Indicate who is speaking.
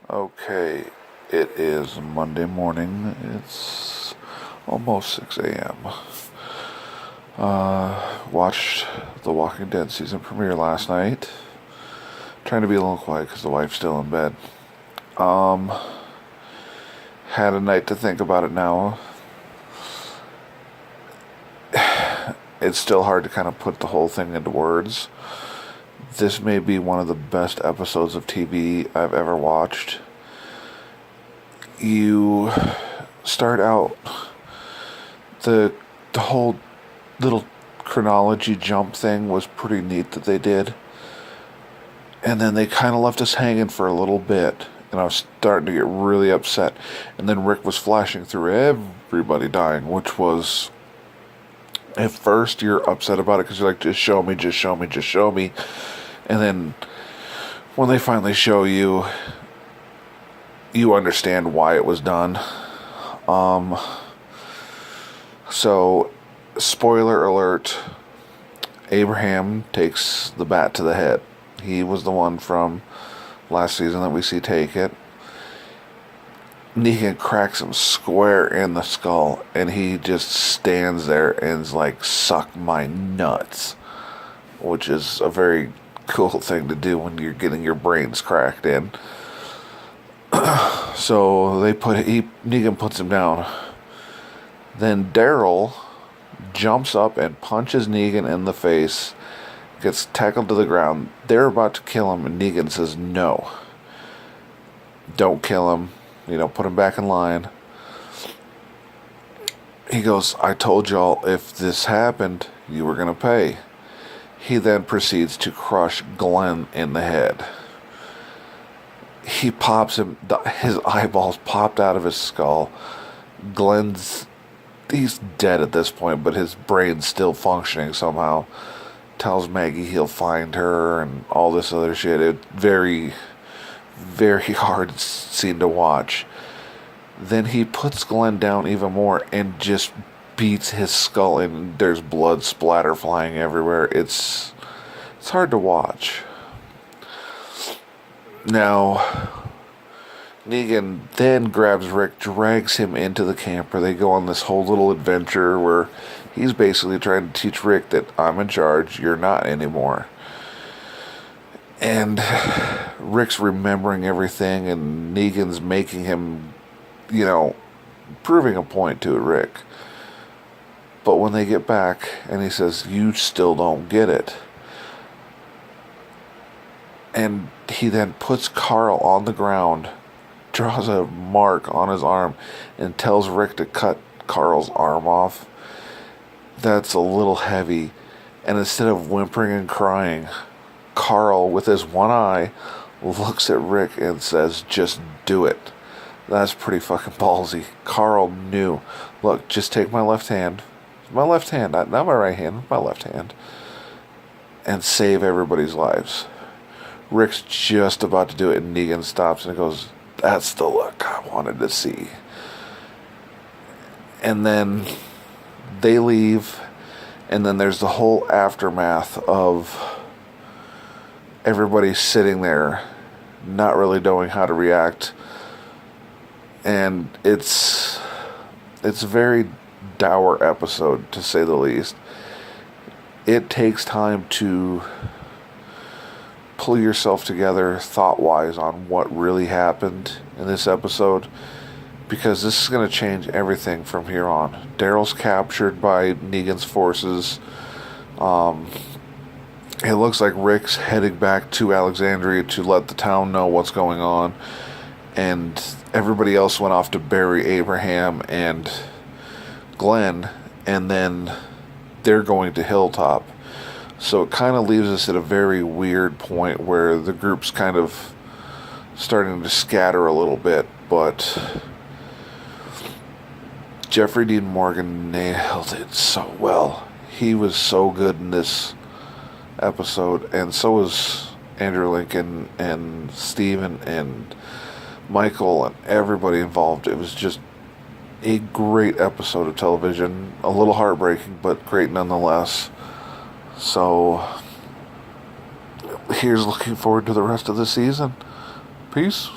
Speaker 1: Okay, it is Monday morning. It's almost 6 a.m. Watched The Walking Dead season premiere last night. Trying to be a little quiet because the wife's still in bed. Had a night to think about it now. It's still hard to kind of put the whole thing into words. This may be one of the best episodes of TV I've ever watched. You start out, the whole little chronology jump thing was pretty neat that they did. And then they kind of left us hanging for a little bit. And I was starting to get really upset. And then Rick was flashing through everybody dying, which was... At first, you're upset about it because you're like, just show me, just show me, just show me. And then when they finally show you, you understand why it was done. So, spoiler alert, Abraham takes the bat to the head. He was the one from last season that we see take it. Negan cracks him square in the skull, and he just stands there and is like, suck my nuts. Which is a very cool thing to do when you're getting your brains cracked in. So Negan puts him down. Then Daryl jumps up and punches Negan in the face, gets tackled to the ground. They're about to kill him, and Negan says no. Don't kill him. Put him back in line. He goes, I told y'all if this happened, you were going to pay. He then proceeds to crush Glenn in the head. He pops him, his eyeballs popped out of his skull. He's dead at this point, but his brain's still functioning somehow. Tells Maggie he'll find her and all this other shit. It's very, very hard scene to watch. Then he puts Glenn down even more and just beats his skull, and there's blood splatter flying everywhere. It's hard to watch. Now, Negan then grabs Rick, drags him into the camper. They go on this whole little adventure where he's basically trying to teach Rick that I'm in charge, you're not anymore. And Rick's remembering everything, and Negan's making him, proving a point to Rick. But when they get back, and he says, you still don't get it. And he then puts Carl on the ground, draws a mark on his arm, and tells Rick to cut Carl's arm off. That's a little heavy. And instead of whimpering and crying, Carl, with his one eye, looks at Rick and says, just do it. That's pretty fucking ballsy. Carl knew. Look, just take my left hand. My left hand, not my right hand, my left hand. And save everybody's lives. Rick's just about to do it, and Negan stops and goes, that's the look I wanted to see. And then they leave, and then there's the whole aftermath of everybody sitting there, not really knowing how to react. And it's a very dour episode, to say the least. It takes time to pull yourself together thought-wise on what really happened in this episode, because this is going to change everything from here on. Daryl's captured by Negan's forces. It looks like Rick's heading back to Alexandria to let the town know what's going on, and everybody else went off to bury Abraham and Glenn, and then they're going to Hilltop. So it kind of leaves us at a very weird point where the group's kind of starting to scatter a little bit, but Jeffrey Dean Morgan nailed it so well. He was so good in this episode, and so was Andrew Lincoln and Steven and Michael and everybody involved. It was just a great episode of television. A little heartbreaking, but great nonetheless. So, here's looking forward to the rest of the season. Peace.